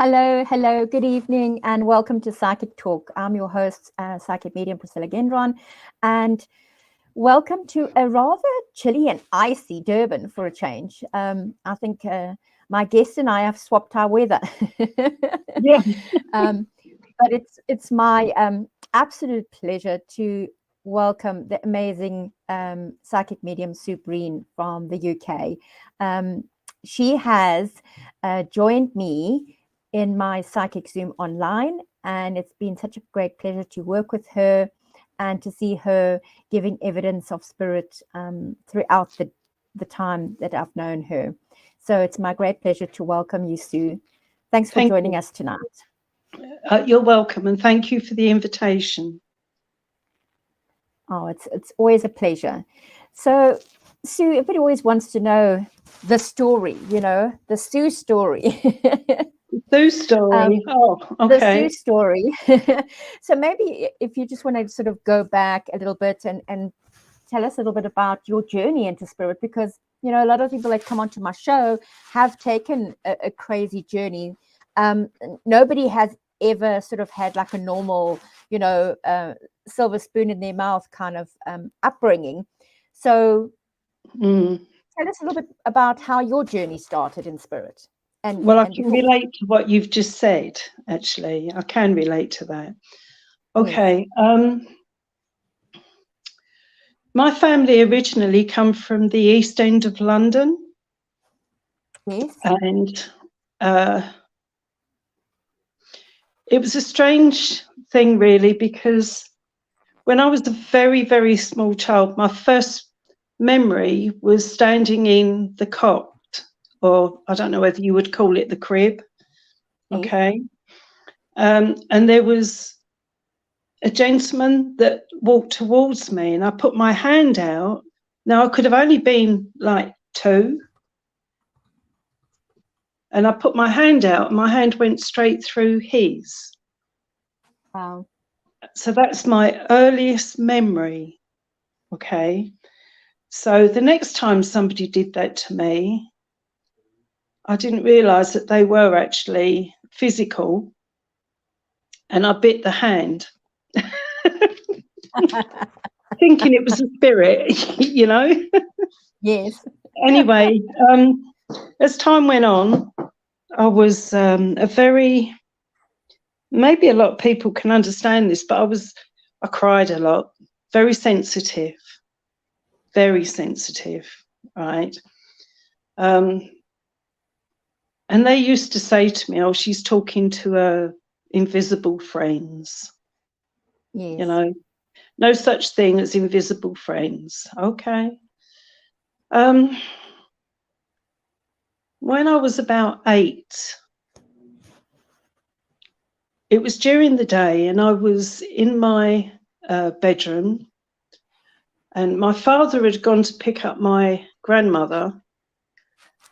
Hello, good evening, and welcome to Psychic Talk. I'm your host, Psychic Medium Priscilla Gendron, and welcome to a rather chilly and icy Durban for a change. I think my guest and I have swapped our weather. Yeah. But it's my absolute pleasure to welcome the amazing Psychic Medium Sue Breen from the UK. She has joined me in my Psychic Zoom online, and it's been such a great pleasure to work with her and to see her giving evidence of spirit throughout the time that I've known her. So it's my great pleasure to welcome you, Sue. Thanks for joining us tonight. You're welcome, and thank you for the invitation. Oh, it's always a pleasure. So, Sue, everybody always wants to know the story, the Sue story. Sue story. The Sue story. So maybe if you just want to sort of go back a little bit and tell us a little bit about your journey into spirit, because a lot of people that come onto my show have taken a crazy journey. Nobody has ever sort of had like a normal, silver spoon in their mouth kind of upbringing. So tell us a little bit about how your journey started in spirit. I can relate to what you've just said, actually. I can relate to that. Okay. Yes. My family originally come from the East End of London. Yes. And it was a strange thing, really, because when I was a very, very small child, my first memory was standing in the cot, or I don't know whether you would call it the crib. Okay. And there was a gentleman that walked towards me, and I put my hand out. Now, I could have only been like 2. And I put my hand out, and my hand went straight through his. Wow. So that's my earliest memory. Okay. So the next time somebody did that to me, I didn't realise that they were actually physical, and I bit the hand, thinking it was a spirit, Yes. Anyway, as time went on, I was maybe a lot of people can understand this, but I cried a lot, very sensitive, right? And they used to say to me, "Oh, she's talking to her invisible friends." Yes. No such thing as invisible friends. Okay. When I was about 8, it was during the day, and I was in my bedroom, and my father had gone to pick up my grandmother,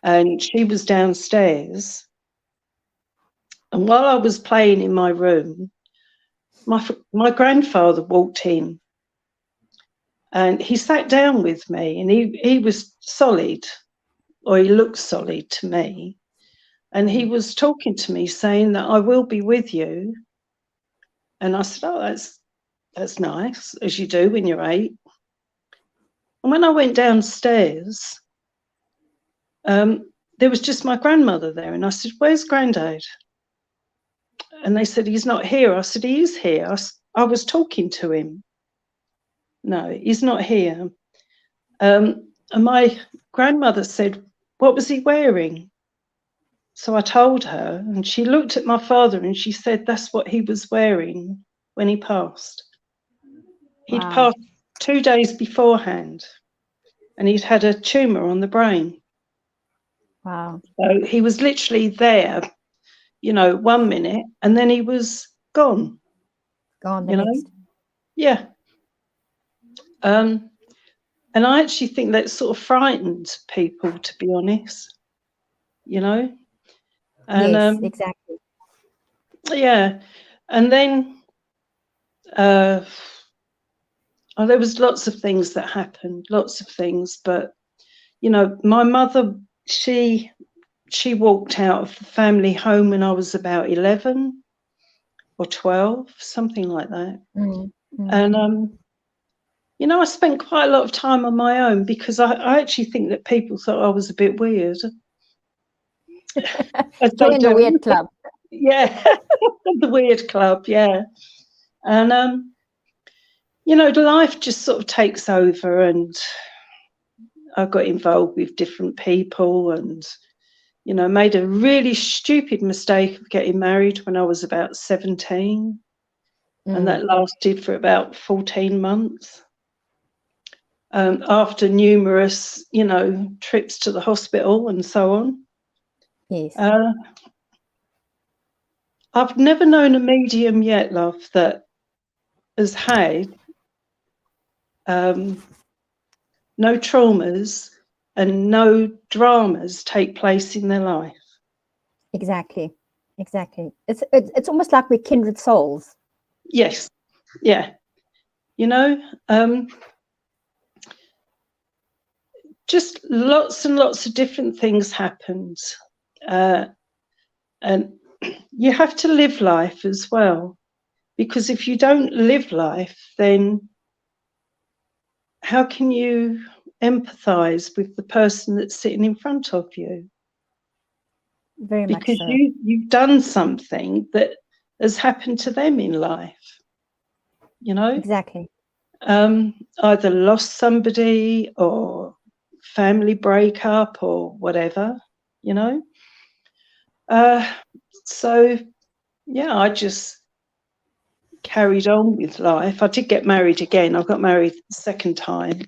and she was downstairs. And while I was playing in my room, my grandfather walked in, and he sat down with me, and he was solid, or he looked solid to me. And he was talking to me, saying that I will be with you. And I said, "Oh, that's nice," as you do when you're 8. And when I went downstairs, there was just my grandmother there. And I said, "Where's Grandad?" And they said, "He's not here." I said, "He is here. I was talking to him." "No, he's not here." And my grandmother said, "What was he wearing?" So I told her, and she looked at my father and she said, "That's what he was wearing when he passed." He'd passed 2 days beforehand, and he'd had a tumour on the brain. Wow. So he was literally there, 1 minute, and then he was gone. Gone the next. Yeah. And I actually think that sort of frightened people, to be honest. And, yes, exactly. Yeah. And then there was lots of things that happened, lots of things. But, my mother, she she walked out of the family home when I was about 11 or 12, something like that. And, you know, I spent quite a lot of time on my own because I actually think that people thought I was a bit weird. Join the weird club. Yeah, the weird club, yeah. And, you know, life just sort of takes over, and I got involved with different people and, you know, made a really stupid mistake of getting married when I was about 17. And that lasted for about 14 months. After numerous, you know, trips to the hospital and so on. Yes. I've never known a medium yet, love, that has had no traumas and no dramas take place in their life. Exactly. It's almost like we're kindred souls. Yes. Yeah. You know, just lots and lots of different things happened. And you have to live life as well, because if you don't live life, then how can you empathize with the person that's sitting in front of you? Very much because so. you've done something that has happened to them in life, you know? Exactly. Either lost somebody or family breakup or whatever, you know? So, yeah, I just carried on with life. I did get married again. I got married the second time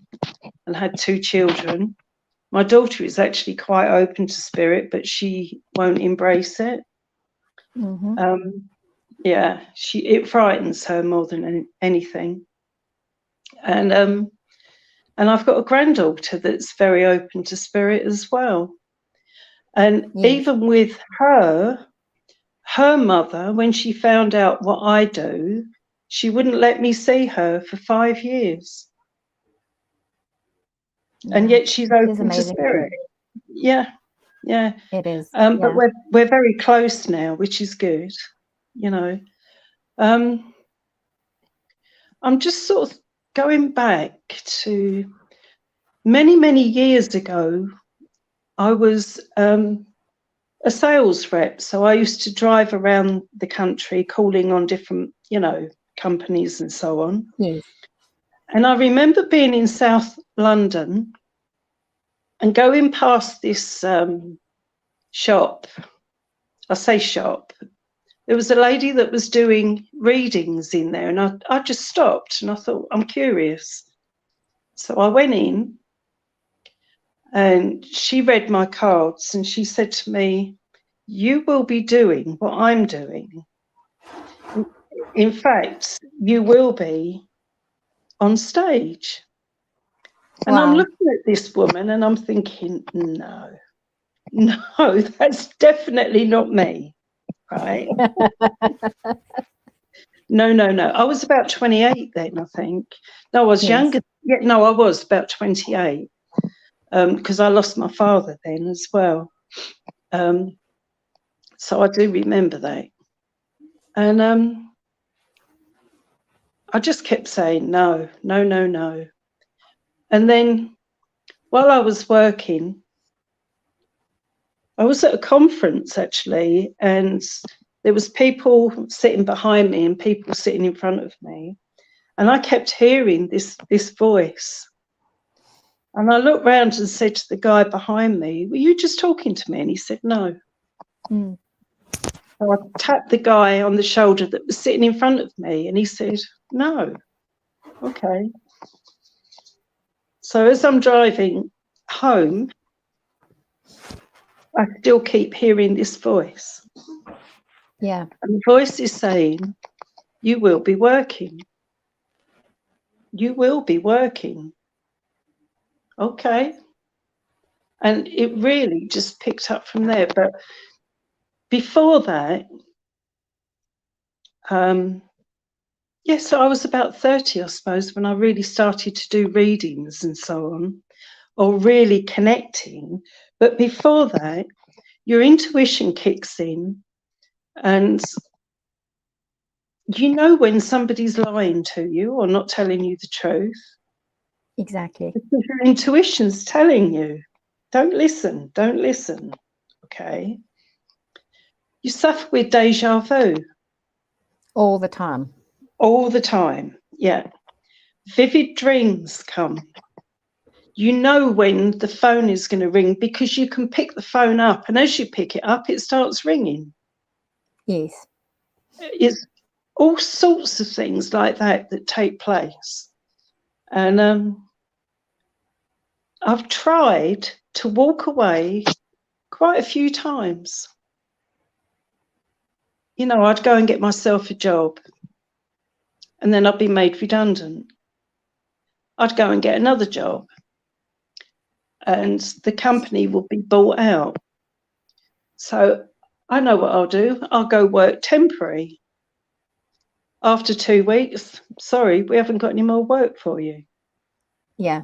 and had 2 children. My daughter is actually quite open to spirit, but she won't embrace it. Yeah, it frightens her more than anything. And I've got a granddaughter that's very open to spirit as well. And even with her mother, when she found out what I do, she wouldn't let me see her for 5 years. And yet she's open to spirit. Yeah. It is. But we're very close now, which is good, you know. I'm just sort of going back to many years ago. I was a sales rep, so I used to drive around the country calling on different, you know, companies and so on. Yes. And I remember being in South London and going past this shop. I say shop. There was a lady that was doing readings in there, and I just stopped and I thought, I'm curious. So I went in and she read my cards and she said to me, you will be doing what I'm doing. In fact, you will be on stage. And I'm looking at this woman and I'm thinking, no, that's definitely not me, right? No. I was about 28 then, I think. No, I was younger. Yeah, no, I was about 28 because I lost my father then as well. So I do remember that. And I just kept saying no. And then while I was working, I was at a conference actually, and there was people sitting behind me and people sitting in front of me. And I kept hearing this voice. And I looked round and said to the guy behind me, were you just talking to me? And he said, no. So I tapped the guy on the shoulder that was sitting in front of me and he said, no. Okay. So as I'm driving home, I still keep hearing this voice. Yeah. And the voice is saying, you will be working. You will be working. Okay. And it really just picked up from there. But before that, yes, I was about 30, I suppose, when I really started to do readings and so on, or really connecting. But before that, your intuition kicks in, and you know when somebody's lying to you or not telling you the truth. Exactly. Because your intuition's telling you, don't listen, don't listen. Okay. You suffer with deja vu. All the time. All the time. Yeah. Vivid dreams come. You know when the phone is going to ring because you can pick the phone up, and as you pick it up, it starts ringing. Yes. It's all sorts of things like that take place. And I've tried to walk away quite a few times. You know, I'd go and get myself a job, and then I'd be made redundant. I'd go and get another job, and the company will be bought out. So I know what I'll do. I'll go work temporary. After 2 weeks, sorry, we haven't got any more work for you. Yeah.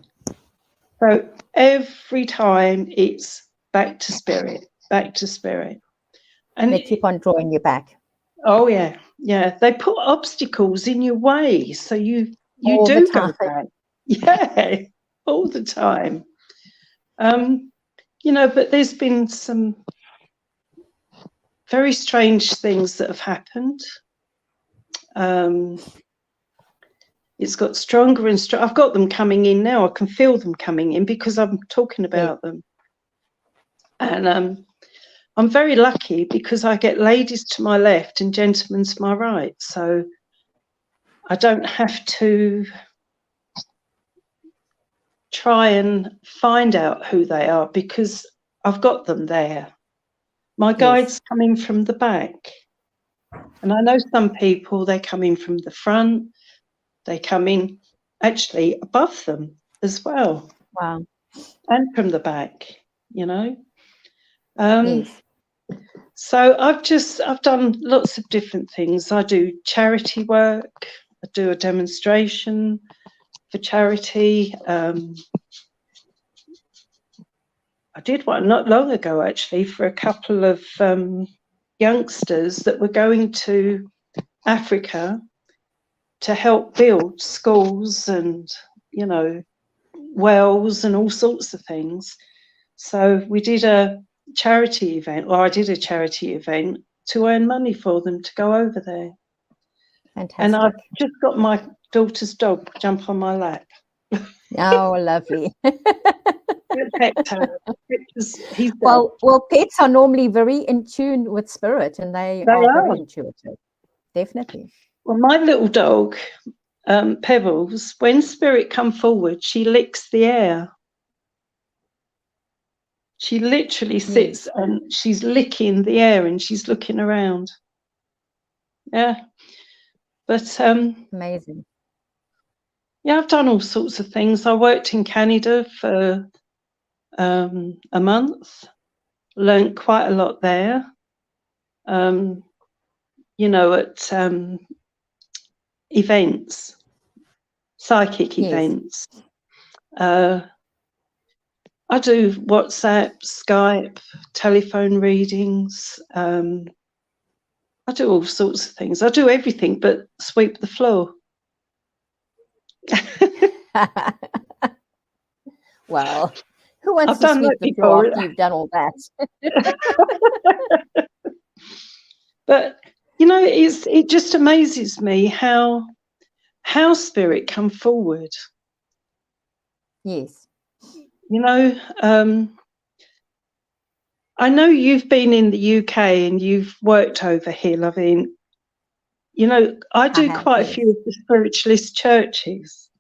So every time it's back to spirit, back to spirit. And they keep on drawing you back. Oh, yeah. Yeah. They put obstacles in your way. So you all do the time. go back. Yeah, all the time. You know, but there's been some very strange things that have happened. It's got stronger and stronger. I've got them coming in now. I can feel them coming in because I'm talking about them. And I'm very lucky because I get ladies to my left and gentlemen to my right. So I don't have to try and find out who they are because I've got them there. My guide's coming from the back. And I know some people, they come in from the front. They come in actually above them as well. Wow. And from the back, you know. Yes. So I've done lots of different things. I do charity work. I do a demonstration for charity. I did one not long ago, actually, for a couple of youngsters that were going to Africa to help build schools and, you know, wells and all sorts of things. So we did a charity event, or I did a charity event to earn money for them to go over there. Fantastic. And I've just got my daughter's dog jump on my lap. Oh, lovely. Hector. Well, pets are normally very in tune with spirit, and they are very intuitive. Definitely. Well, my little dog, Pebbles, when spirit come forward, she licks the air. She literally sits and she's licking the air and she's looking around. Yeah. But amazing. Yeah, I've done all sorts of things. I worked in Canada for a month, learned quite a lot there. You know, at events, psychic events. I do WhatsApp, Skype, telephone readings. I do all sorts of things. I do everything but sweep the floor. Well, who wants to sweep the floor after you've done all that? But you know, it just amazes me how spirit come forward. Yes. You know, I know you've been in the UK and you've worked over here, Lovine. You know, I do quite a few of the spiritualist churches.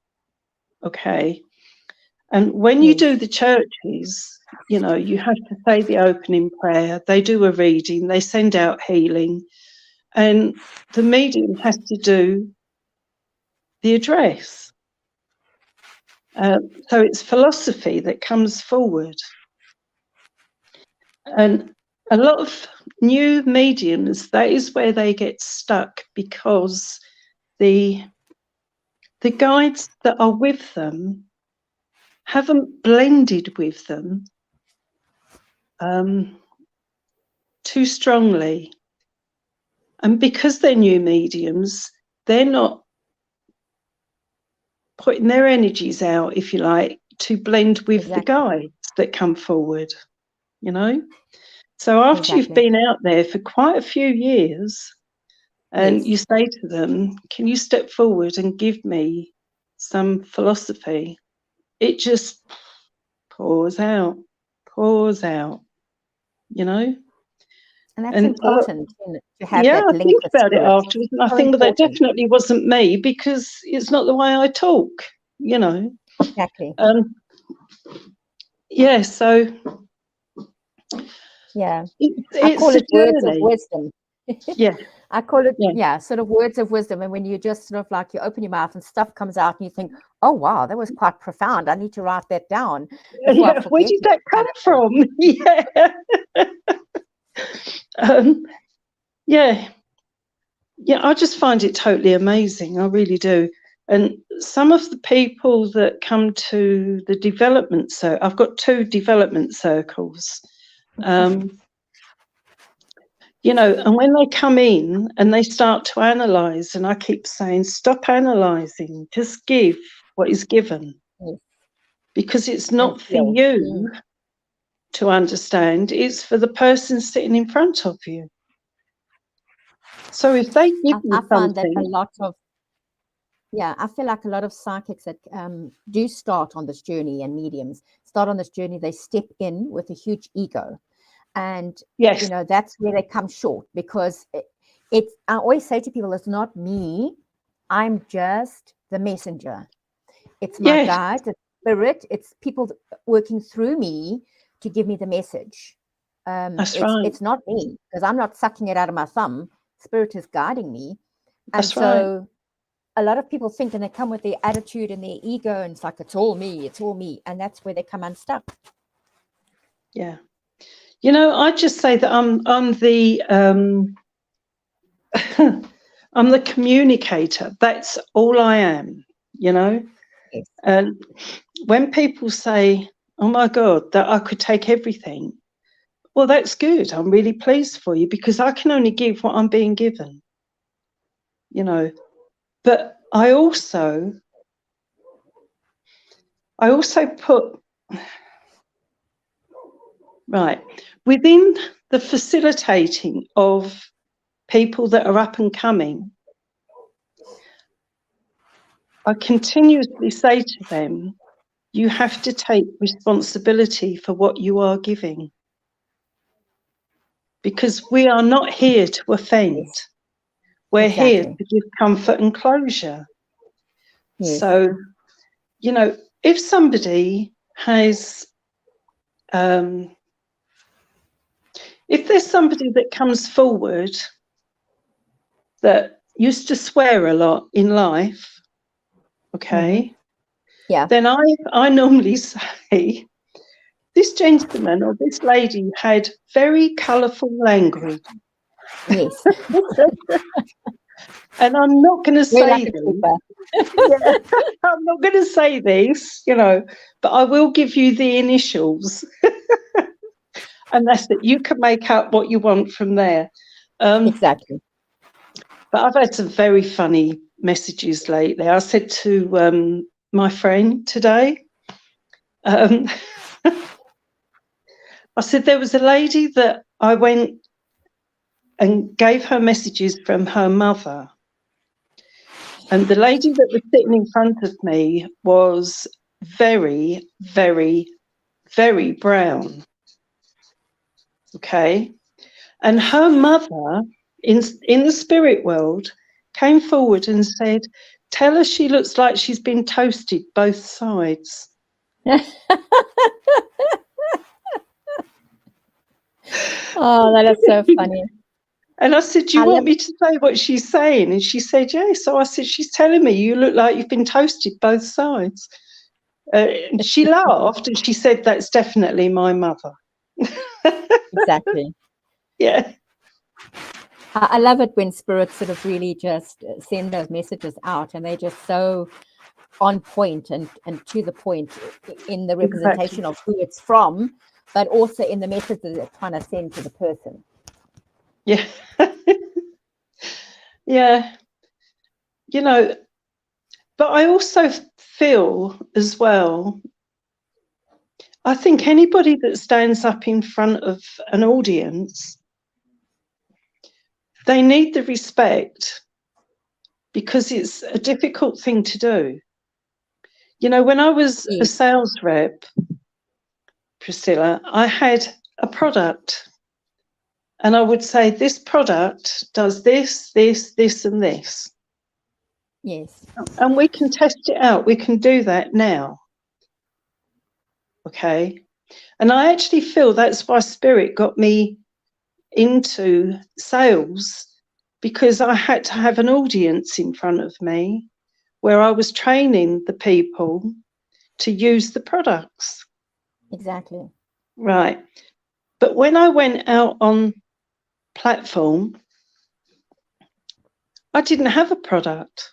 Okay. And when you do the churches, you know, you have to say the opening prayer. They do a reading. They send out healing. And the medium has to do the address. So it's philosophy that comes forward. And a lot of new mediums, that is where they get stuck because the guides that are with them haven't blended with them too strongly. And because they're new mediums, they're not putting their energies out, if you like, to blend with the guides that come forward, you know. So after you've been out there for quite a few years, and you say to them, can you step forward and give me some philosophy? It just pours out, you know. And that's important to have yeah, that link. I think with about spirit. it afterwards, and I think that definitely wasn't me, because it's not the way I talk, you know. Exactly. Yeah, so yeah, I call it words of wisdom. Yeah, I call it sort of words of wisdom. And when you just sort of like you open your mouth and stuff comes out and you think, oh wow, that was quite profound, I need to write that down. Yeah, where did that come from? Yeah. Yeah, I just find it totally amazing. I really do. And some of the people that come to the development, so I've got 2 development circles, you know, and when they come in and they start to analyze, and I keep saying, stop analyzing, just give what is given, because it's not for you to understand, it's for the person sitting in front of you. So if they give you something, find that a lot of I feel like a lot of psychics that do start on this journey, and mediums start on this journey, they step in with a huge ego, and you know, that's where they come short, because I always say to people, it's not me, I'm just the messenger. It's my guide, it's spirit, it's people working through me to give me the message. It's not me, because I'm not sucking it out of my thumb. Spirit is guiding me. And so a lot of people think, and they come with their attitude and their ego, and it's like, it's all me, and that's where they come unstuck. Yeah, you know, I just say that I'm the I'm the communicator. That's all I am, you know. And when people say, oh my God, that I could take everything, well, that's good. I'm really pleased for you, because I can only give what I'm being given, you know. But I also put, within the facilitating of people that are up and coming, I continuously say to them, you have to take responsibility for what you are giving, because we are not here to offend. We're here to give comfort and closure. So, you know, if somebody has, if there's somebody that comes forward that used to swear a lot in life, then I normally say, this gentleman or this lady had very colourful language. Yes. And I'm not going to say I'm not going to say this, you know, but I will give you the initials. And that's that. You can make up what you want from there. Exactly. But I've had some very funny messages lately. I said to my friend today, I said there was a lady that I went and gave her messages from her mother. And the lady that was sitting in front of me was very, very, very brown. Okay. And her mother in the spirit world came forward and said, tell her she looks like she's been toasted both sides. Oh, that is so funny. And I said, do you want me to say what she's saying? And she said, yes. So I said, she's telling me you look like you've been toasted both sides. She laughed and she said, that's definitely my mother. Exactly. Yeah. I love it when spirits sort of really just send those messages out, and they're just so on point and to the point in the representation of who it's from, but also in the message that they're trying to send to the person. Yeah. Yeah. You know, but I also feel as well, I think anybody that stands up in front of an audience, they need the respect because it's a difficult thing to do. You know, when I was a Yes. sales rep, Priscilla, I had a product and I would say, this product does this, this, this, and this. Yes. And we can test it out. We can do that now. Okay. And I actually feel that's why Spirit got me into sales, because I had to have an audience in front of me where I was training the people to use the products. Exactly. Right. But when I went out on platform, I didn't have a product.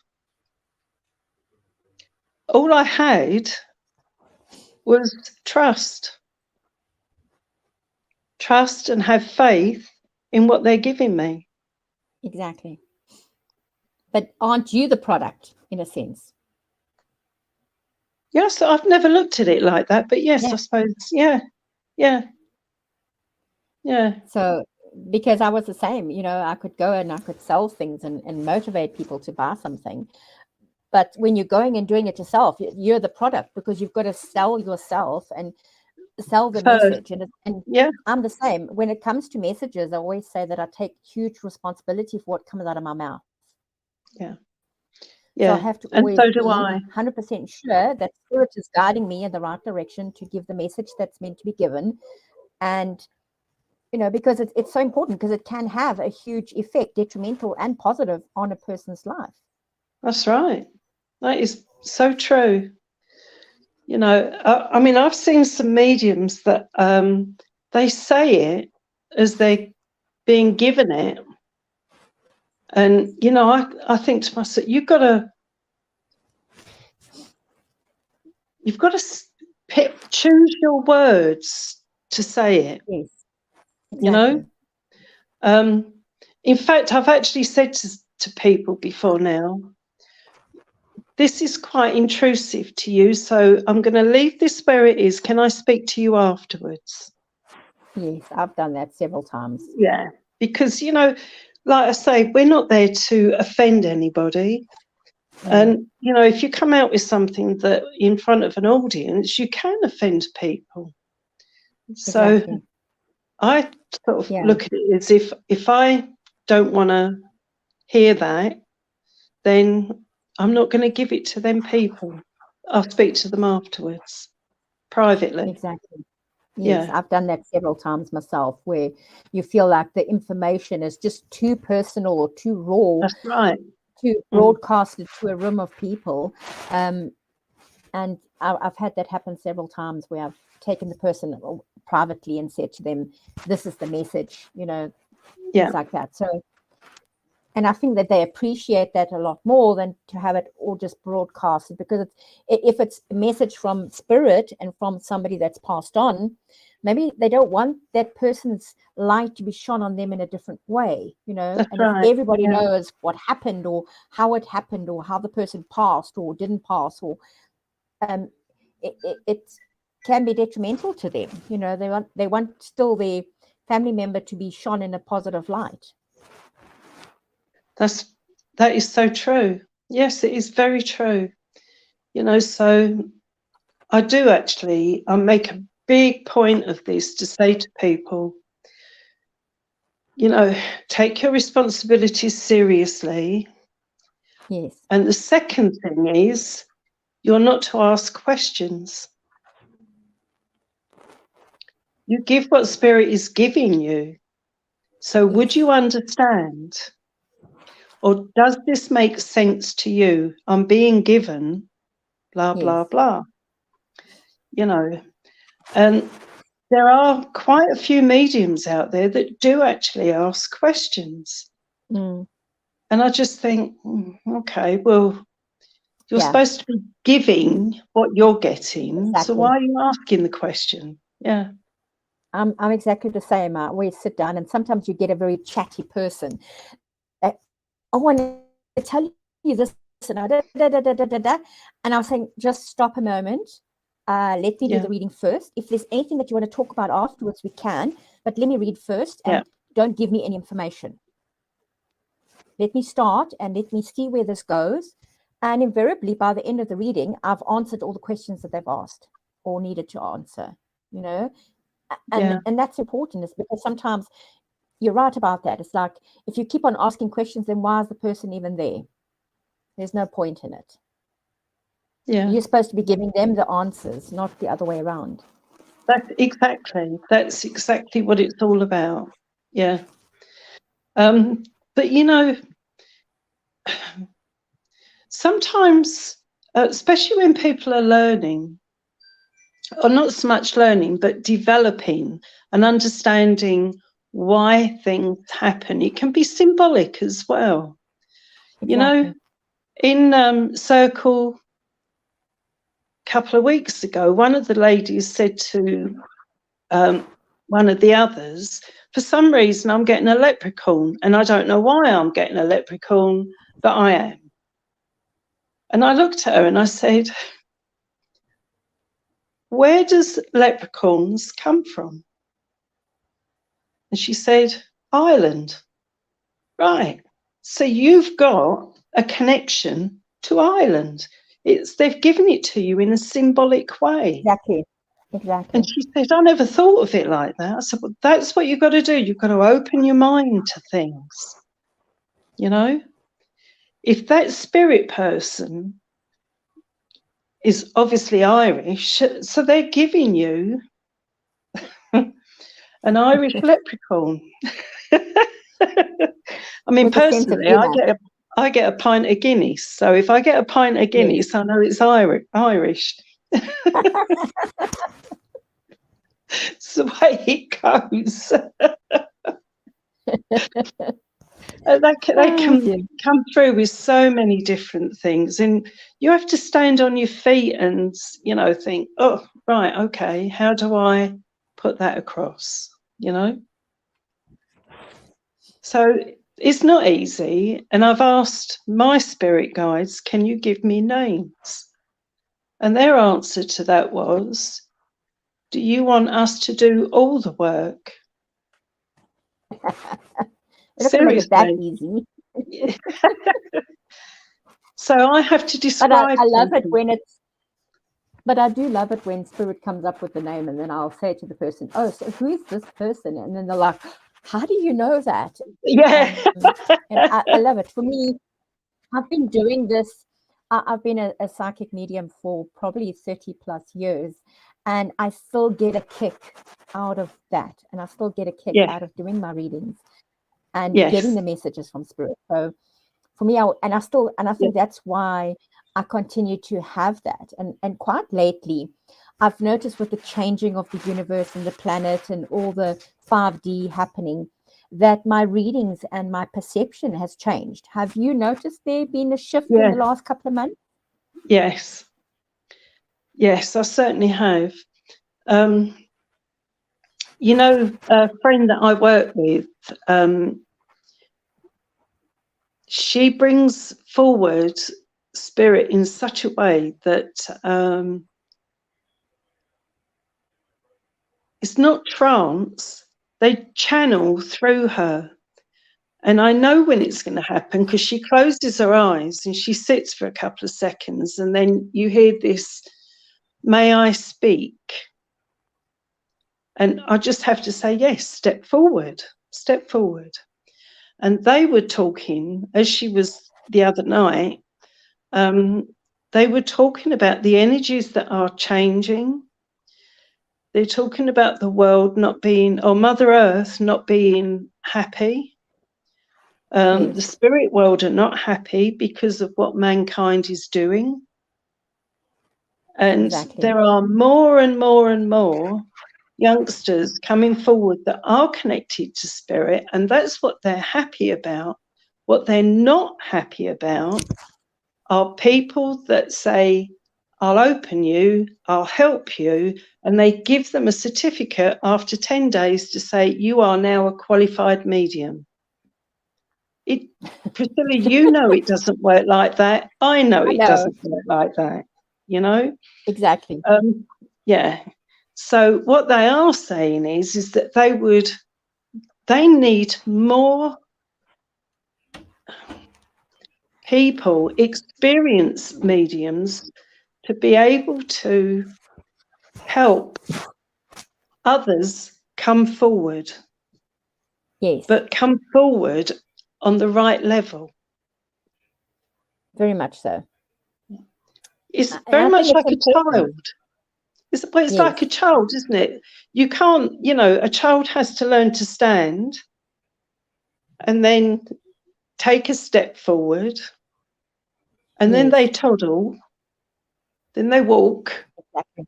All I had was trust and have faith in what they're giving me. Exactly. But aren't you the product in a sense? Yes, I've never looked at it like that, but yes, Yeah. I suppose, yeah. So because I was the same, you know, I could go and I could sell things and motivate people to buy something. But when you're going and doing it yourself, you're the product, because you've got to sell yourself and sell the message. And yeah, I'm the same. When it comes to messages, I always say that I take huge responsibility for what comes out of my mouth. Yeah. So I have to And always so do be I. 100% sure that Spirit is guiding me in the right direction to give the message that's meant to be given. And, you know, because it's so important, because it can have a huge effect, detrimental and positive, on a person's life. That's right. That is so true. You know, I mean, I've seen some mediums that they say it as they're being given it. And, you know, I think to myself, you've got to choose your words to say it. Yes, exactly. You know? In fact, I've actually said to people before now, this is quite intrusive to you, so I'm going to leave this where it is. Can I speak to you afterwards? Yes, I've done that several times. Yeah, because, you know, like I say, we're not there to offend anybody. And, you know, if you come out with something that in front of an audience, you can offend people. So Exactly. I sort of look at it as if I don't want to hear that, then I'm not going to give it to them people. I'll speak to them afterwards, privately. Exactly. Yes, Yeah. I've done that several times myself, where you feel like the information is just too personal or too raw. That's right. To broadcast it to a room of people. And I've had that happen several times, where I've taken the person privately and said to them, this is the message, you know, things like that. So, and I think that they appreciate that a lot more than to have it all just broadcasted, because if it's a message from Spirit and from somebody that's passed on, maybe they don't want that person's light to be shone on them in a different way, you know. That's and right. If everybody knows what happened, or how it happened, or how the person passed or didn't pass, or it can be detrimental to them. You know, they want still their family member to be shone in a positive light. That is so true. Yes, it is very true. You know, so I make a big point of this to say to people, you know, take your responsibilities seriously. Yes. And the second thing is, you're not to ask questions. You give what Spirit is giving you. So would you understand? Or does this make sense to you? I'm being given blah, blah, blah. You know, and there are quite a few mediums out there that do actually ask questions. And I just think, okay, well, you're supposed to be giving what you're getting. Exactly. So why are you asking the question? Yeah. I'm exactly the same. We sit down, and sometimes you get a very chatty person. I want to tell you this, and and I was saying, just stop a moment. Let me do the reading first. If there's anything that you want to talk about afterwards, we can. But let me read first, and don't give me any information. Let me start, and let me see where this goes. And invariably, by the end of the reading, I've answered all the questions that they've asked or needed to answer. You know. And that's important, is because sometimes you're right about that. It's like, if you keep on asking questions, then why is the person even there? There's no point in it. You're supposed to be giving them the answers, not the other way around. That's exactly what it's all about. But you know, sometimes, especially when people are learning, or not so much learning, but developing and understanding why things happen, it can be symbolic as well. Exactly. You know, in Circle a couple of weeks ago, one of the ladies said to one of the others, for some reason I'm getting a leprechaun, and I don't know why I'm getting a leprechaun, but I am. And I looked at her and I said, where does leprechauns come from? And she said, Ireland. Right. So you've got a connection to Ireland. They've given it to you in a symbolic way. Exactly. And she said, I never thought of it like that. I said, well, that's what you've got to do. You've got to open your mind to things. You know, if that spirit person is obviously Irish, so they're giving you an Irish leprechaun. I mean, personally, I get a pint of Guinness. So if I get a pint of Guinness, I know it's Irish. It's the way it goes. They can come through with so many different things, and you have to stand on your feet and, you know, think, oh, right, okay, how do I put that across, you know? So it's not easy, and I've asked my spirit guides, can you give me names? And their answer to that was, do you want us to do all the work? Seriously. That easy. So I have to describe. But I love it when it's. But I do love it when spirit comes up with the name, and then I'll say to the person, "Oh, so who is this person?" And then they're like, "How do you know that?" Yeah, and I love it. For me, I've been doing this. I've been a psychic medium for probably 30 plus years, and I still get a kick out of that, and I still get a kick out of doing my readings and getting the messages from spirit. So for me, I think that's why I continue to have that. And quite lately, I've noticed with the changing of the universe and the planet and all the 5D happening, that my readings and my perception has changed. Have you noticed there been a shift in the last couple of months? Yes, I certainly have. You know, a friend that I work with, she brings forward spirit in such a way that it's not trance, they channel through her. And I know when it's going to happen, because she closes her eyes and she sits for a couple of seconds, and then you hear this, may I speak? And I just have to say, yes, step forward. And they were talking, as she was the other night, they were talking about the energies that are changing. They're talking about the world not being, or Mother Earth not being happy. The spirit world are not happy because of what mankind is doing. And there are more and more and more youngsters coming forward that are connected to spirit, and that's what they're happy about. What they're not happy about are people that say, I'll open you, I'll help you. And they give them a certificate after 10 days to say, you are now a qualified medium. Priscilla, you know it doesn't work like that. I know it doesn't work like that, you know? Exactly. Yeah. So what they are saying is that they need more people, experienced mediums, to be able to help others come forward. Yes. But come forward on the right level. Very much so. It's very much like a child. It's like a child, isn't it? You can't, you know, a child has to learn to stand and then take a step forward, and then they toddle, then they walk. Exactly.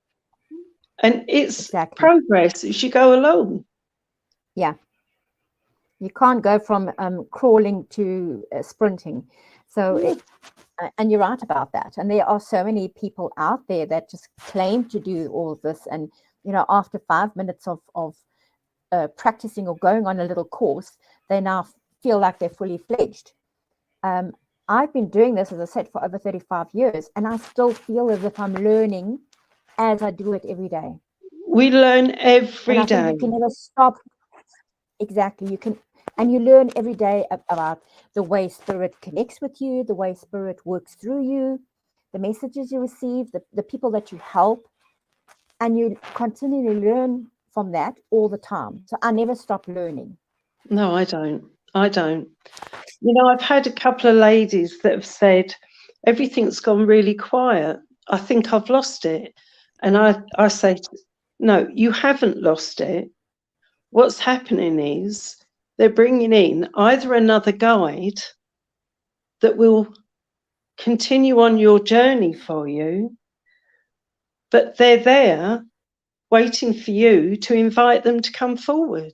And it's progress as you go along. Yeah. You can't go from crawling to sprinting. So, and you're right about that. And there are so many people out there that just claim to do all this. And, you know, after 5 minutes of practicing or going on a little course, they now feel like they're fully fledged. I've been doing this, as I said, for over 35 years, and I still feel as if I'm learning as I do it every day. We learn every day. You can never stop. Exactly. You can, and you learn every day about the way spirit connects with you, the way spirit works through you, the messages you receive, the people that you help, and you continually learn from that all the time. So I never stop learning. No, I don't. You know, I've had a couple of ladies that have said, everything's gone really quiet. I think I've lost it. And I say, no, you haven't lost it. What's happening is they're bringing in either another guide that will continue on your journey for you, but they're there waiting for you to invite them to come forward.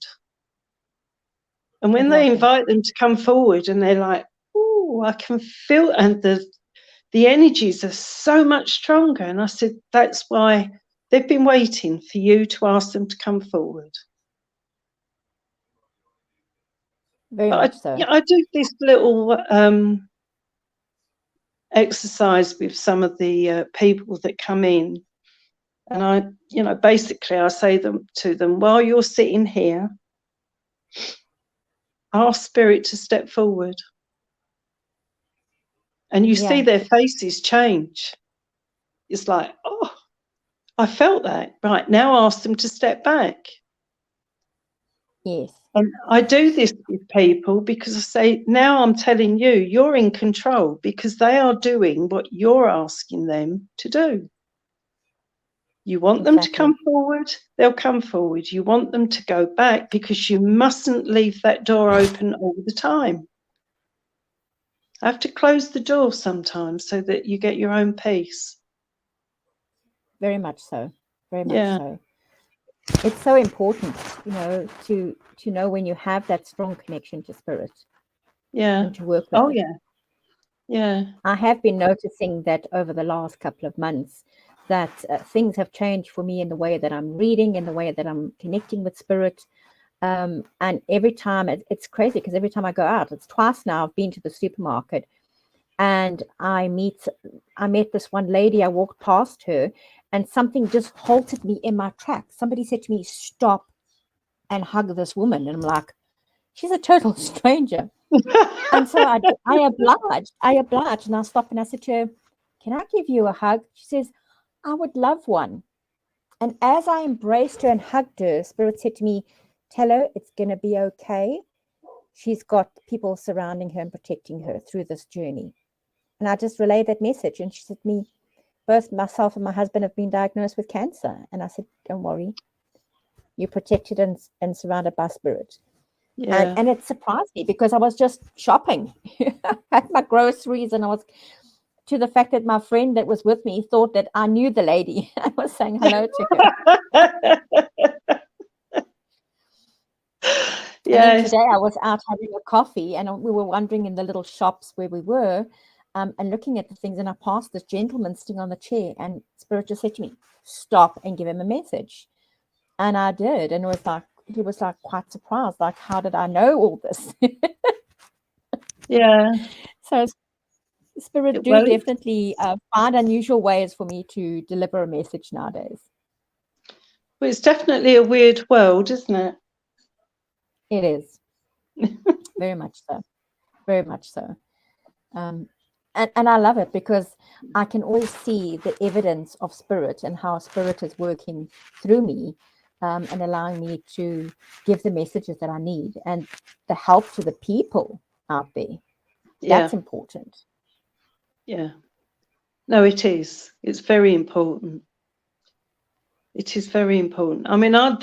And when they invite them to come forward and they're like, oh, I can feel, and the energies are so much stronger. And I said, that's why they've been waiting for you to ask them to come forward. Very much so. I do this little exercise with some of the people that come in. And I, you know, basically I say to them, while you're sitting here, ask spirit to step forward. And you see their faces change. It's like, oh, I felt that. Right, now ask them to step back. Yes. And I do this with people because I say, now I'm telling you, you're in control because they are doing what you're asking them to do. You want them to come forward, they'll come forward. You want them to go back because you mustn't leave that door open all the time. I have to close the door sometimes so that you get your own peace. Very much so. Very much so. It's so important, you know, to know when you have that strong connection to spirit. Yeah. And to work with it. Yeah. Yeah. I have been noticing that over the last couple of months that things have changed for me in the way that I'm reading, in the way that I'm connecting with spirit. And every time, it's crazy because every time I go out, it's twice now I've been to the supermarket and I met this one lady. I walked past her and something just halted me in my tracks. Somebody said to me, stop and hug this woman. And I'm like, she's a total stranger. And so I obliged and I stopped and I said to her, can I give you a hug? She says, I would love one. And as I embraced her and hugged her, spirit said to me, tell her it's going to be okay. She's got people surrounding her and protecting her through this journey. And I just relayed that message. And she said to me, both myself and my husband have been diagnosed with cancer. And I said, don't worry. You're protected and surrounded by spirit. Yeah. And it surprised me because I was just shopping. I had my groceries and I was, to the fact that my friend that was with me thought that I knew the lady. I was saying hello to her. Yes. Today I was out having a coffee and we were wandering in the little shops where we were. and looking at the things, and I passed this gentleman sitting on the chair, and Spirit just said to me, stop and give him a message. And I did, and he was like quite surprised, like, how did I know all this? Yeah. So Spirit do definitely find unusual ways for me to deliver a message nowadays. Well, it's definitely a weird world, isn't it? It is. Very much so. Very much so. And I love it because I can always see the evidence of Spirit and how Spirit is working through me, and allowing me to give the messages that I need and the help to the people out there. Yeah. That's important. Yeah. No, it is. It's very important. It is very important. I mean, I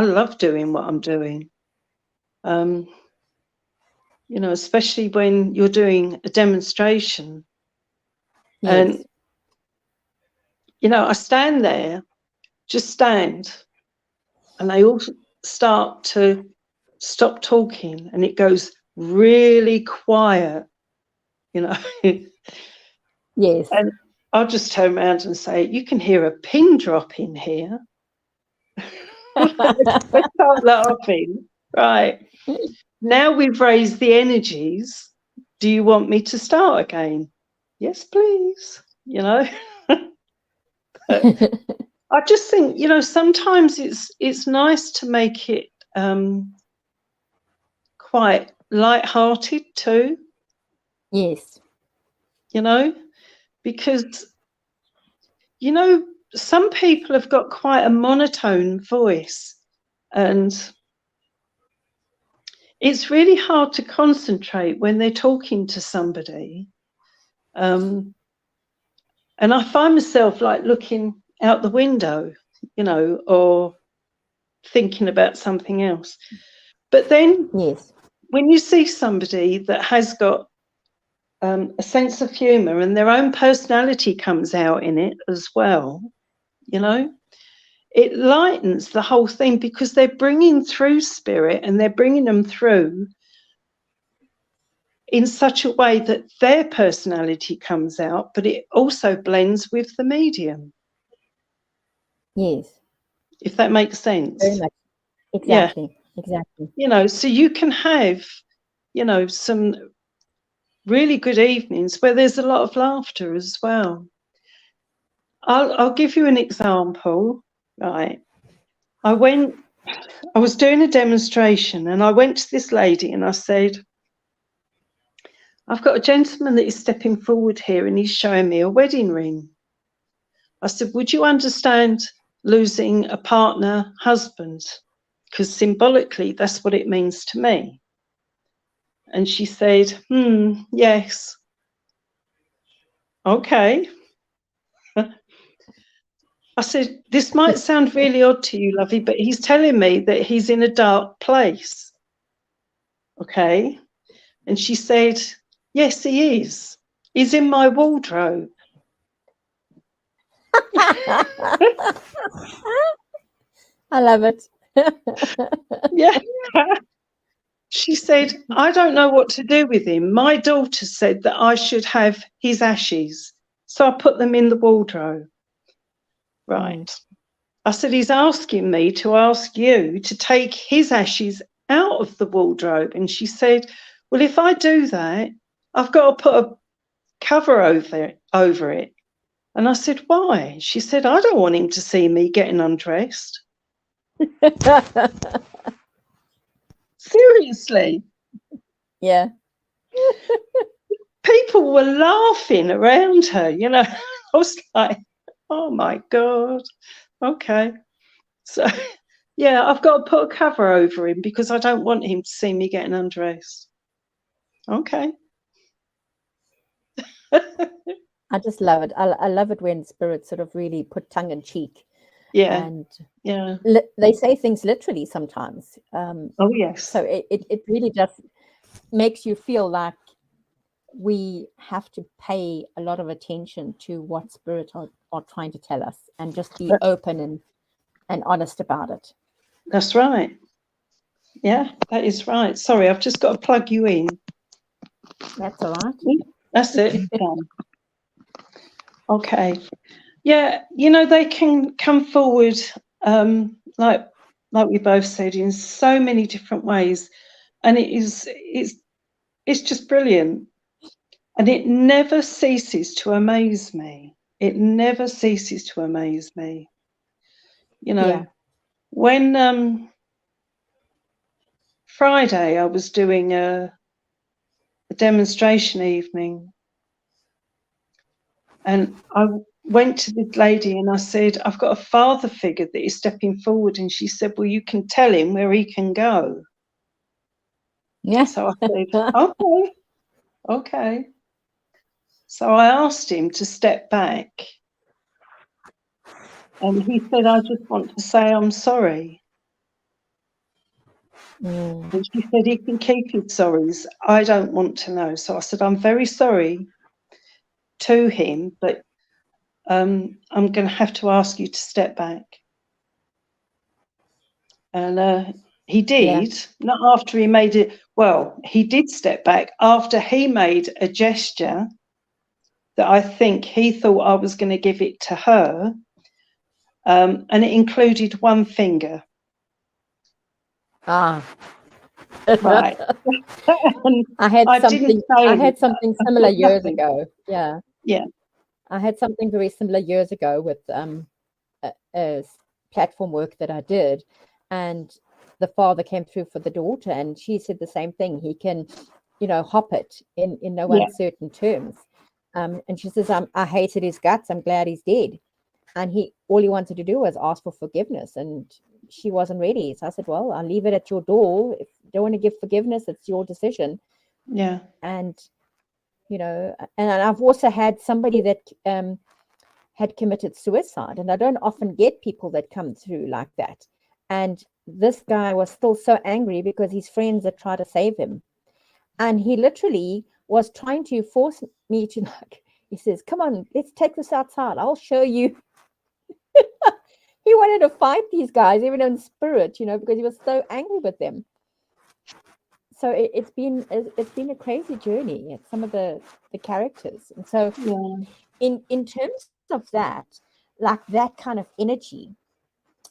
love doing what I'm doing. You know, especially when you're doing a demonstration. Yes. And, you know, I stand there, just stand, and they all start to stop talking, and it goes really quiet, you know. Yes. And I'll just turn around and say, you can hear a pin drop in here. They start laughing. Right. Now we've raised the energies. Do you want me to start again? Yes, please. You know. I just think, you know, sometimes it's nice to make it quite light-hearted too. Yes. You know, because, you know, some people have got quite a monotone voice, and it's really hard to concentrate when they're talking to somebody. And I find myself like looking out the window, you know, or thinking about something else. But then Yes, when you see somebody that has got a sense of humour and their own personality comes out in it as well, you know, it lightens the whole thing because they're bringing through spirit, and they're bringing them through in such a way that their personality comes out, but it also blends with the medium. Yes. If that makes sense. Very much. Exactly. Yeah. Exactly. You know, so you can have, you know, some really good evenings where there's a lot of laughter as well. I'll give you an example, right? I was doing a demonstration, and I went to this lady and I said, I've got a gentleman that is stepping forward here and he's showing me a wedding ring. I said, would you understand losing a partner, husband? Because symbolically, that's what it means to me. And she said, yes. Okay. I said, this might sound really odd to you, lovey, but he's telling me that he's in a dark place. Okay. And she said, yes, he is. He's in my wardrobe. I love it. Yeah. She said, I don't know what to do with him. My daughter said that I should have his ashes. So I put them in the wardrobe. Right. I said, he's asking me to ask you to take his ashes out of the wardrobe. And she said, well, if I do that, I've got to put a cover over it. And I said, why? She said, I don't want him to see me getting undressed. Seriously. Yeah. People were laughing around her, you know. I was like, oh my God. Okay. So, yeah, I've got to put a cover over him because I don't want him to see me getting undressed. Okay. I just love it. I love it when spirits sort of really put tongue in cheek. Yeah. And yeah. They say things literally sometimes. Oh, yes. So it really just makes you feel like we have to pay a lot of attention to what spirits are trying to tell us, and just be open and honest about it. That's right. Yeah, that is right. Sorry, I've just got to plug you in. That's all right. That's it. Done. Okay. Yeah, you know, they can come forward, like we both said, in so many different ways, and it's just brilliant, and it never ceases to amaze me. It never ceases to amaze me. You know, when Friday I was doing a demonstration evening, and I went to this lady and I said, I've got a father figure that is stepping forward. And she said, well, you can tell him where he can go. Yeah. So I said, okay. So I asked him to step back. And he said, I just want to say I'm sorry. And she said, he can keep his sorries. I don't want to know. So I said, I'm very sorry to him, but I'm going to have to ask you to step back. And he did, not after he made it. Well, he did step back after he made a gesture that I think he thought I was going to give it to her. And it included one finger. Ah. Right. I had something similar years ago. Yeah. Yeah. I had something very similar years ago with a platform work that I did, and the father came through for the daughter, and she said the same thing. He can, hop it in no uncertain terms. And she says, I hated his guts. I'm glad he's dead. And all he wanted to do was ask for forgiveness, and she wasn't ready. So I said, well, I'll leave it at your door. If you don't want to give forgiveness, it's your decision. Yeah. And, and I've also had somebody that had committed suicide, and I don't often get people that come through like that. And this guy was still so angry because his friends had tried to save him. And he literally was trying to force me to, he says, come on, let's take this outside. I'll show you. He wanted to fight these guys, even in spirit, because he was so angry with them. So it's been a crazy journey at some of the characters. And so in terms of that, like that kind of energy,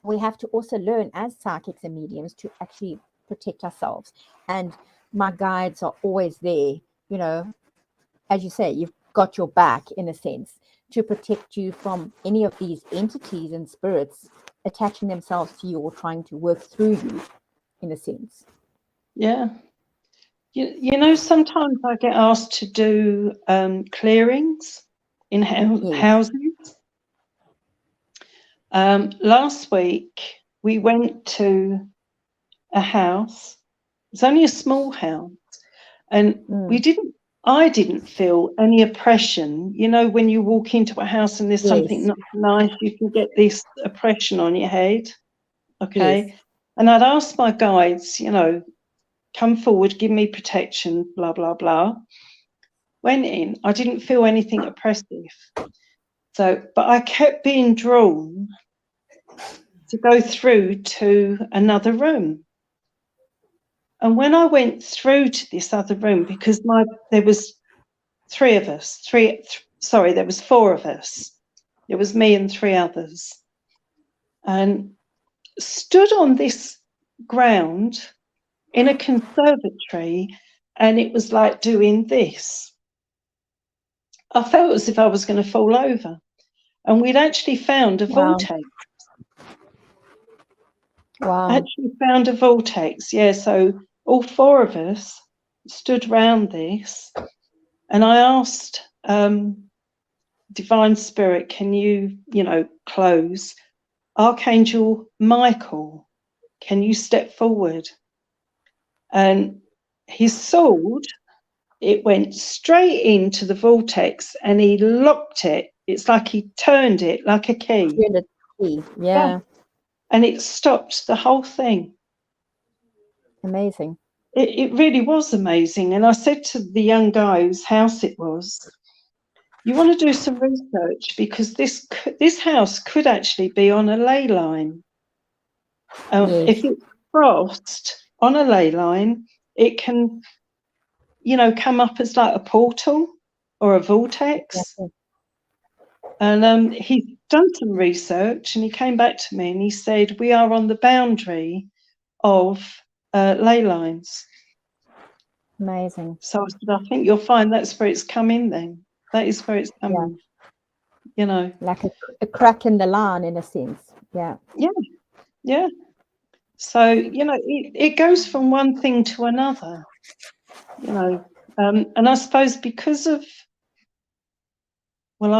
we have to also learn as psychics and mediums to actually protect ourselves. And my guides are always there, as you say, you've got your back in a sense, to protect you from any of these entities and spirits attaching themselves to you or trying to work through you, in a sense. Yeah. Sometimes I get asked to do clearings in houses. Last week, we went to a house. It's only a small house. And I didn't feel any oppression. When you walk into a house and there's something not nice, you can get this oppression on your head. Okay. Yes. And I'd ask my guides, come forward, give me protection, blah, blah, blah. Went in, I didn't feel anything oppressive. But I kept being drawn to go through to another room. And when I went through to this other room, because there was there was 4 of us. It was me and 3 others. And stood on this ground in a conservatory, and it was like doing this. I felt as if I was going to fall over. And we'd actually found a vortex. Wow. Actually found a vortex, yeah. So all 4 of us stood round this, and I asked Divine Spirit, can you, close? Archangel Michael, can you step forward? And his sword, it went straight into the vortex, and he locked it. It's like he turned it like a key. Yeah. And it stopped the whole thing. Amazing. It really was amazing. And I said to the young guy whose house it was, you want to do some research, because this house could actually be on a ley line. If it's crossed on a ley line, it can, come up as like a portal. or a vortex. Yes. And he's done some research, and he came back to me and he said, we are on the boundary of ley lines. Amazing. So I said, I think you'll find that's where it's come in then. That is where it's coming. Yeah. You know. Like a crack in the line, in a sense. Yeah. Yeah. Yeah. So, you know, it goes from one thing to another, you know. And I suppose because of, well,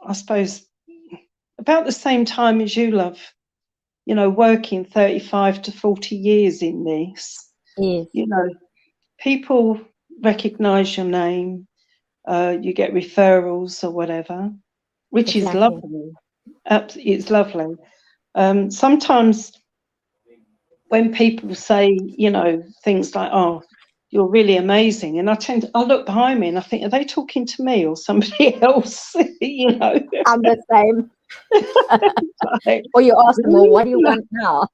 I suppose about the same time as you, love, you know, working 35 to 40 years in this, Yes. you know, people recognise your name, you get referrals or whatever, which is lovely. It's lovely. Sometimes when people say, you know, things like, oh, you're really amazing, and I look behind me and I think, are they talking to me or somebody else? You know, I'm the same. like, Or you ask them, well, what do you want now?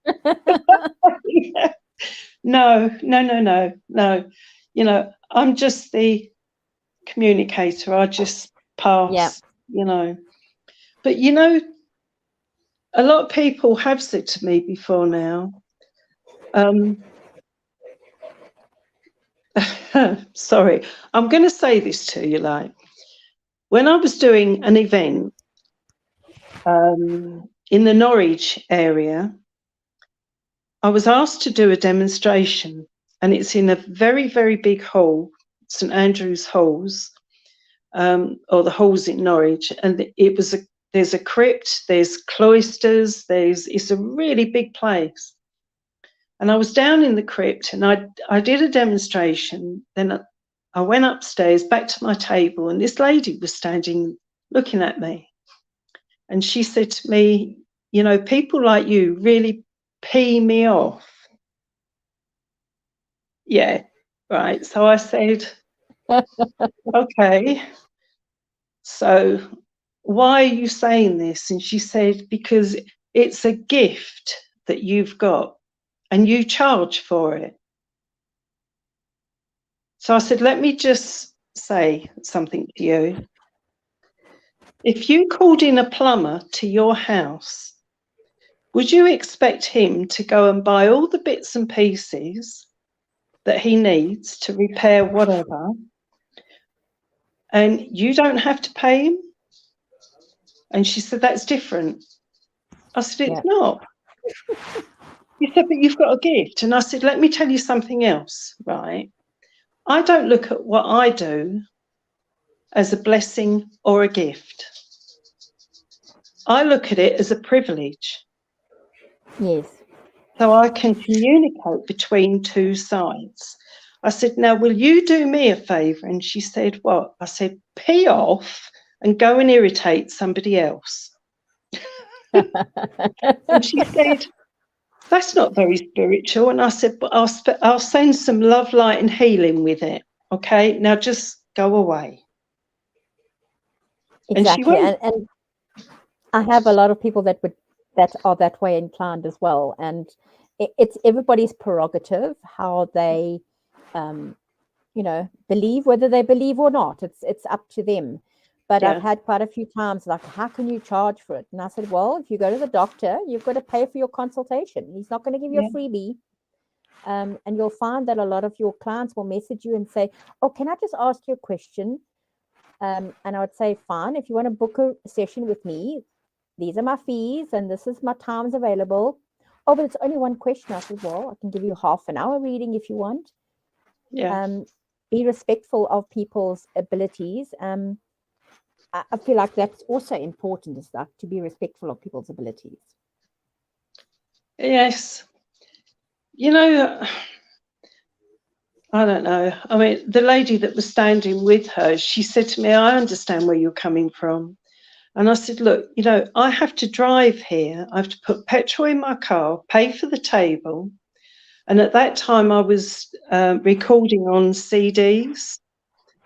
Yeah. No. You know, I'm just the communicator. I just pass, you know. But, you know, a lot of people have said to me before now, sorry, I'm going to say this to you, like, when I was doing an event in the Norwich area, I was asked to do a demonstration, and it's in a very, very big hall, St Andrew's Halls, or the halls in Norwich, and there's a crypt, there's cloisters, it's a really big place. And I was down in the crypt, and I did a demonstration. Then I went upstairs back to my table, and this lady was standing looking at me. And she said to me, you know, people like you really pee me off. Yeah, right. So I said, okay, so why are you saying this? And she said, because it's a gift that you've got and you charge for it. So I said, let me just say something to you. If you called in a plumber to your house, would you expect him to go and buy all the bits and pieces that he needs to repair whatever, and you don't have to pay him? And she said, that's different. I said, it's not. She said, but you've got a gift. And I said, let me tell you something else, right? I don't look at what I do as a blessing or a gift. I look at it as a privilege. Yes. So I can communicate between two sides. I said, now, will you do me a favour? And she said, what? I said, pee off and go and irritate somebody else. And she said, that's not very spiritual. And I said, but I'll send some love, light and healing with it. Okay, now just go away. Exactly. And I have a lot of people that are that way inclined as well. And it's everybody's prerogative how they, you know, believe, whether they believe or not. It's up to them. But I've had quite a few times like, how can you charge for it? And I said, well, if you go to the doctor, you've got to pay for your consultation. He's not going to give you a freebie. And you'll find that a lot of your clients will message you and say, oh, can I just ask you a question? And I would say, fine, if you want to book a session with me, these are my fees and this is my times available. Oh, but it's only one question. I said, well, I can give you half an hour reading if you want. Be respectful of people's abilities. I feel like that's also important, is that, to be respectful of people's abilities. Yes. You know, I don't know. I mean, the lady that was standing with her, she said to me, I understand where you're coming from. And I said, look, you know, I have to drive here. I have to put petrol in my car, pay for the table. And at that time, I was recording on CDs.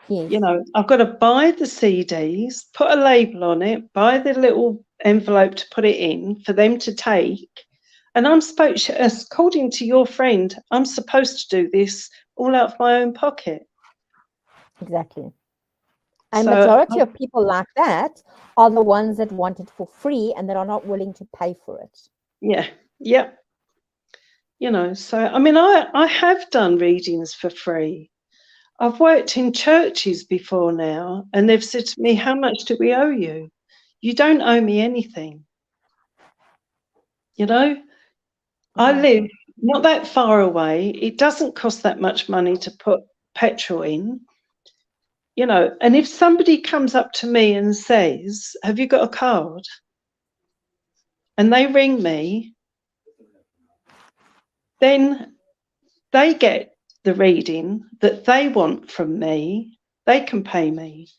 Yes. You know, I've got to buy the CDs, put a label on it, buy the little envelope to put it in for them to take. And I'm supposed, according to your friend, I'm supposed to do this all out of my own pocket. Exactly. And So majority of people like that are the ones that want it for free and that are not willing to pay for it. yeah, yeah. You know, so I mean, I have done readings for free. I've worked in churches before now, and they've said to me, "How much do we owe you?" You don't owe me anything. You know, I live not that far away. It doesn't cost that much money to put petrol in. You know, and if somebody comes up to me and says, "Have you got a card?" and they ring me, then they get the reading that they want from me. They can pay me.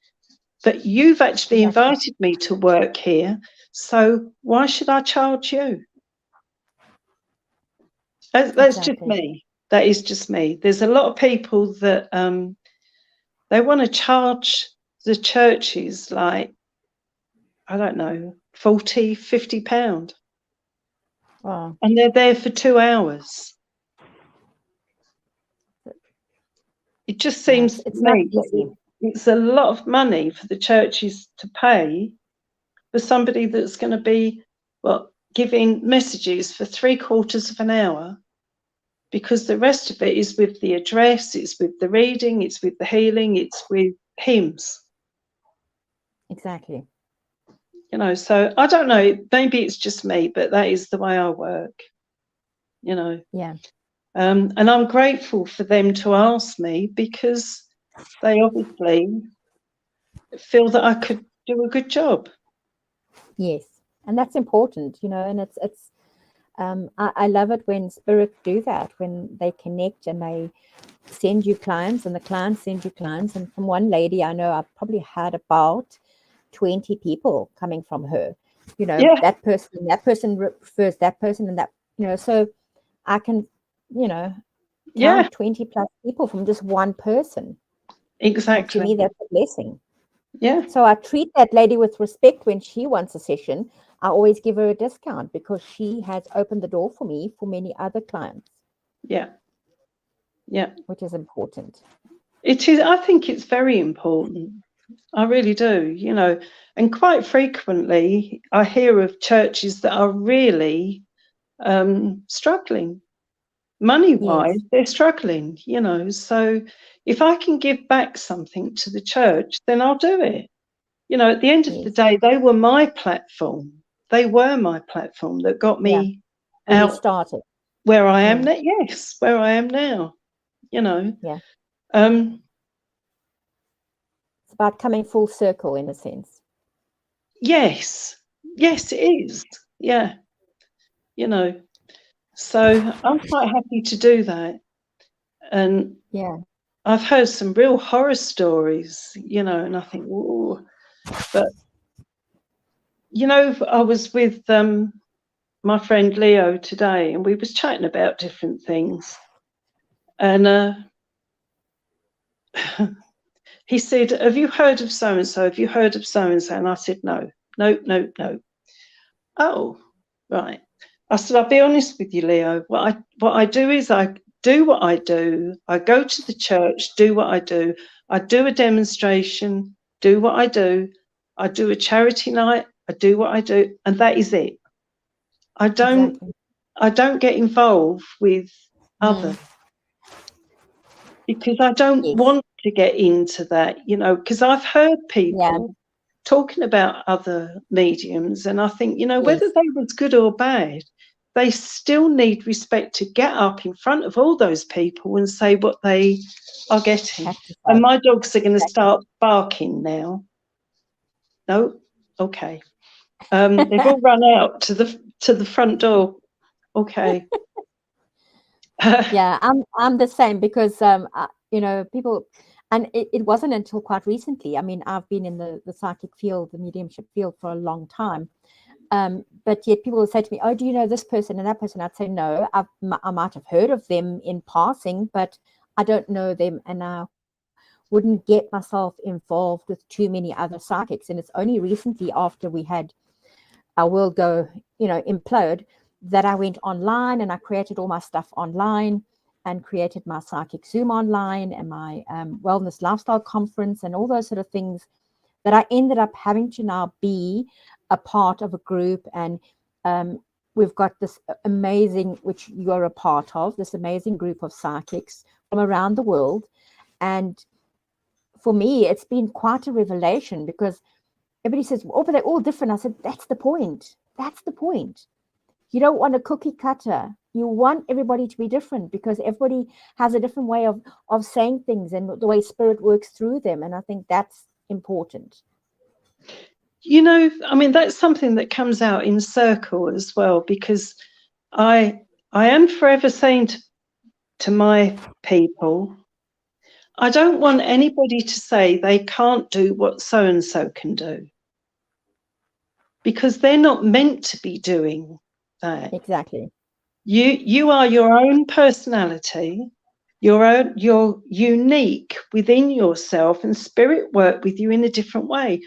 But you've actually invited me to work here, so why should I charge you? That's just me. That is just me. There's a lot of people that they want to charge the churches like, I don't know, 40, 50 pound. Wow. And they're there for 2 hours. It just seems it's not easy. It's a lot of money for the churches to pay for somebody that's going to be, well, giving messages for 3/4 of an hour, because the rest of it is with the address, it's with the reading, it's with the healing, it's with hymns. Exactly. You know, so I don't know, maybe it's just me, but that is the way I work, you know. Yeah. And I'm grateful for them to ask me, because they obviously feel that I could do a good job. Yes. And that's important, you know, and it's I love it when spirits do that, when they connect and they send you clients and the clients send you clients. And from one lady I know, I've probably had about 20 people coming from her, you know, that person refers that person, and that, you know, so I can, you know, count 20 plus people from just one person. Exactly. And to me, that's a blessing. Yeah. So I treat that lady with respect. When she wants a session, I always give her a discount, because she has opened the door for me for many other clients. Yeah. Yeah. Which is important. It is. I think it's very important. I really do, you know, and quite frequently I hear of churches that are really struggling. Money-wise, they're struggling, you know. So if I can give back something to the church, then I'll do it. You know, at the end of the day, they were my platform. They were my platform that got me out started where I am now. Yes, where I am now, you know. Yeah. It's about coming full circle, in a sense. Yes. Yes, it is. Yeah. You know, so I'm quite happy to do that. And I've heard some real horror stories, you know, and I think, oh, but, you know, I was with my friend Leo today, and we was chatting about different things. And he said, "Have you heard of so-and-so? Have you heard of so-and-so?" And I said, no. Oh, right. I said, "I'll be honest with you, Leo. What I do is I do what I do. I go to the church, do what I do. I do a demonstration, do what I do. I do a charity night, I do what I do, and that is it. I don't get involved with others, because I don't want to get into that, you know, because I've heard people talking about other mediums, and I think, you know, whether they was good or bad, they still need respect to get up in front of all those people and say what they are getting. And my dogs are going to start barking now. No? Okay. They've all run out to the front door. Okay. Yeah, I'm the same, because you know, people, and it wasn't until quite recently. I mean, I've been in the psychic field, the mediumship field, for a long time. But yet people will say to me, "Oh, do you know this person and that person?" I'd say, "No, I might have heard of them in passing, but I don't know them, and I wouldn't get myself involved with too many other psychics." And it's only recently, after we had our world go, you know, implode, that I went online and I created all my stuff online. and created my Psychic Zoom online and my Wellness Lifestyle Conference and all those sort of things, that I ended up having to now be a part of a group. And we've got this amazing, which you're a part of, this amazing group of psychics from around the world. And for me, it's been quite a revelation, because everybody says, oh, but they're all different. I said, that's the point. That's the point. You don't want a cookie cutter. You want everybody to be different, because everybody has a different way of saying things and the way spirit works through them. And I think that's important. You know, I mean, that's something that comes out in circle as well, because I am forever saying to my people, I don't want anybody to say they can't do what so-and-so can do, because they're not meant to be doing that. Exactly. You are your own personality, you're unique within yourself, and spirit work with you in a different way.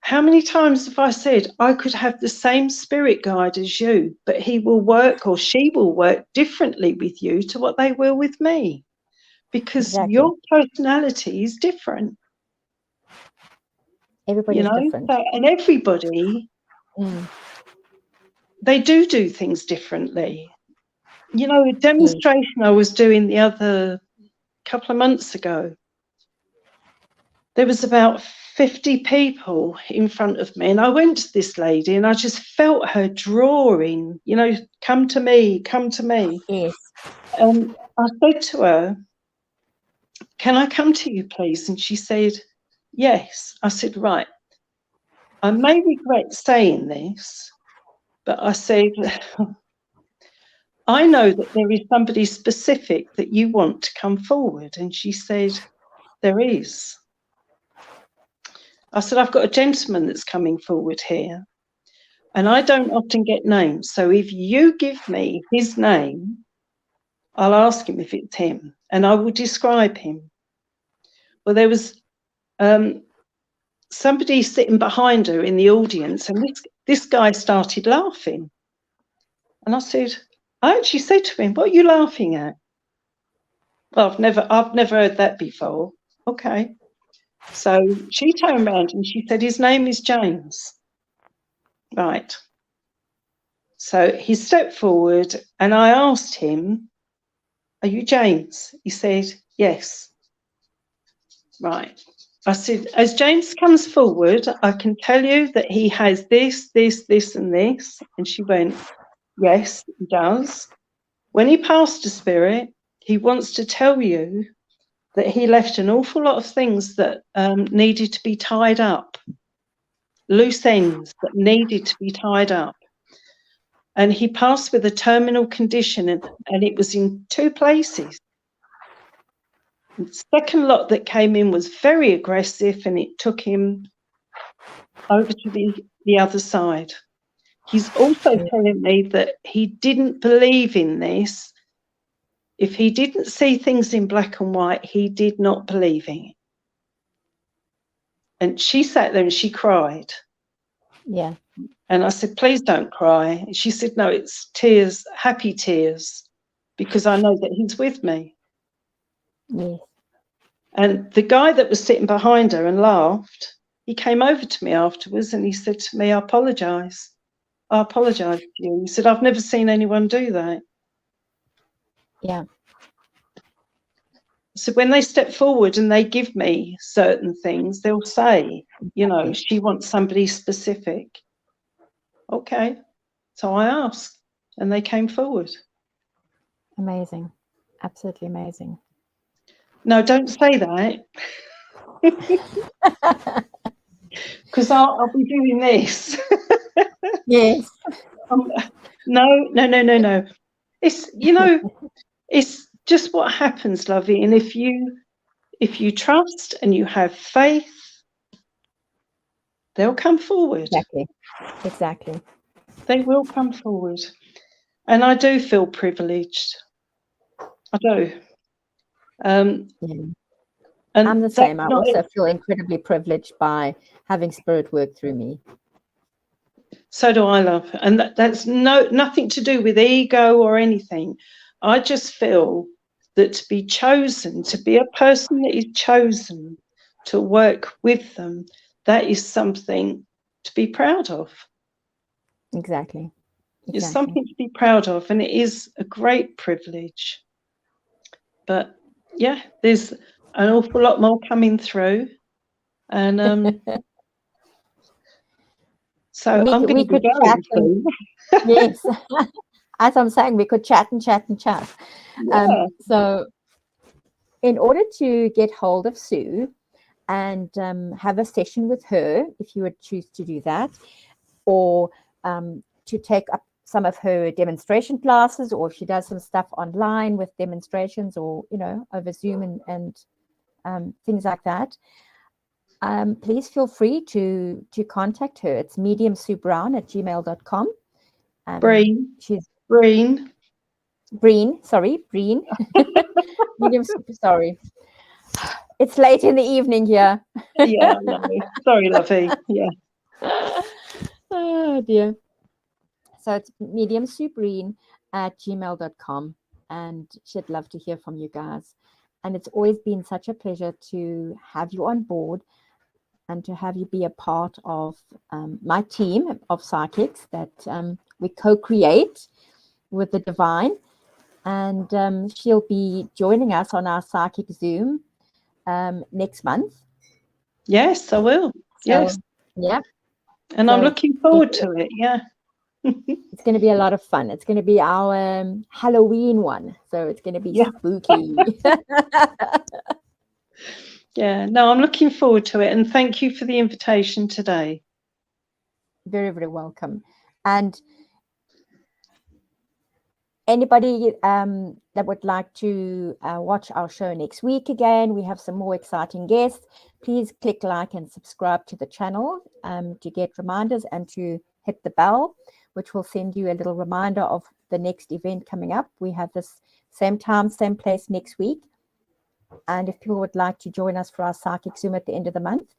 How many times have I said I could have the same spirit guide as you, but he will work, or she will work differently with you to what they will with me, because Exactly. your personality is different. Everybody's different. So, and everybody, they do things differently. You know, a demonstration I was doing the other couple of months ago, there was about 50 people in front of me, and I went to this lady and I just felt her drawing, you know, come to me, come to me. Yes. And I said to her, can I come to you, please? And she said, yes. I said, right, I may regret saying this, but I said, I know that there is somebody specific that you want to come forward. And she said, there is. I said, I've got a gentleman that's coming forward here, and I don't often get names. So if you give me his name, I'll ask him if it's him, and I will describe him. Well, there was somebody sitting behind her in the audience, and this guy started laughing. And I actually said to him, what are you laughing at? Well, I've never heard that before. Okay. So she turned around and she said, his name is James. Right. So he stepped forward and I asked him, are you James? He said, yes. Right. I said, as James comes forward, I can tell you that he has this, this, this, and this. And she went, yes, he does. When he passed to spirit, he wants to tell you that he left an awful lot of things that needed to be tied up, loose ends that needed to be tied up. And he passed with a terminal condition, and it was in 2 places. The second lot that came in was very aggressive, and it took him over to the other side. He's also telling me that he didn't believe in this. If he didn't see things in black and white, he did not believe in it. And she sat there and she cried. Yeah. And I said, please don't cry. And she said, no, it's tears, happy tears, because I know that he's with me. Yes. And the guy that was sitting behind her and laughed, he came over to me afterwards and he said to me, I apologise. I apologise to you. He said, I've never seen anyone do that. Yeah. So when they step forward and they give me certain things, they'll say, you know, she wants somebody specific. Okay. So I asked and they came forward. Amazing. Absolutely amazing. No, don't say that. Because I'll be doing this. Yes. No. It's, you know, it's just what happens, lovey. And if you trust and you have faith, they'll come forward. Exactly. They will come forward. And I do feel privileged. I do. And I'm the same. I also feel incredibly privileged by having spirit work through me. So do I, love. And that's nothing to do with ego or anything. I just feel that to be chosen, to be a person that is chosen to work with them, that is something to be proud of. Exactly. It's something to be proud of, and it is a great privilege. But yeah, there's an awful lot more coming through, and so I'm going to be going soon. Yes, as I'm saying, we could chat and chat and chat. Yeah. So in order to get hold of Sue and have a session with her, if you would choose to do that, or to take up some of her demonstration classes, or if she does some stuff online with demonstrations, or over Zoom and things like that, please feel free to contact her. It's mediumsuebrown@gmail.com. Breen. She's Breen. Sorry, Breen. Medium Super. Sorry, it's late in the evening here. Yeah, no. Sorry, lovey. Yeah. Oh dear. So it's mediumsuebreen@gmail.com, and she'd love to hear from you guys. And it's always been such a pleasure to have you on board and to have you be a part of my team of psychics that we co-create with the divine. And she'll be joining us on our Psychic Zoom next month. Yes, I will. Yes. Yeah. And I'm looking forward to it. Yeah. It's going to be a lot of fun. It's going to be our Halloween one. So it's going to be spooky. Yeah, no, I'm looking forward to it. And thank you for the invitation today. Very, very welcome. And anybody that would like to watch our show next week again, we have some more exciting guests. Please click like and subscribe to the channel to get reminders, and to hit the bell, which will send you a little reminder of the next event coming up. We have this same time, same place next week. And if people would like to join us for our Psychic Zoom at the end of the month,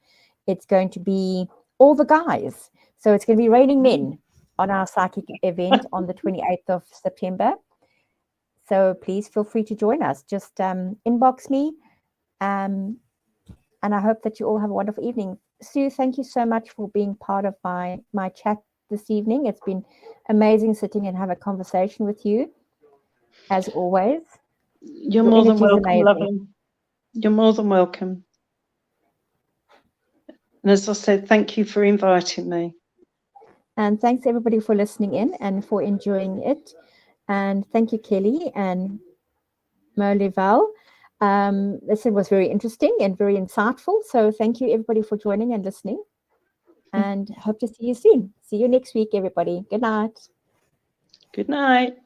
it's going to be all the guys. So it's going to be raining men on our psychic event on the 28th of September. So please feel free to join us. Just inbox me. And I hope that you all have a wonderful evening. Sue, thank you so much for being part of my chat this evening. It's been amazing sitting and have a conversation with you, as always. You're more than welcome, lovely. You're more than welcome. And as I said, thank you for inviting me. And thanks everybody for listening in and for enjoying it. And thank you, Kelly and Molival. This was very interesting and very insightful. So thank you everybody for joining and listening. And hope to see you soon. See you next week, everybody. Good night. Good night.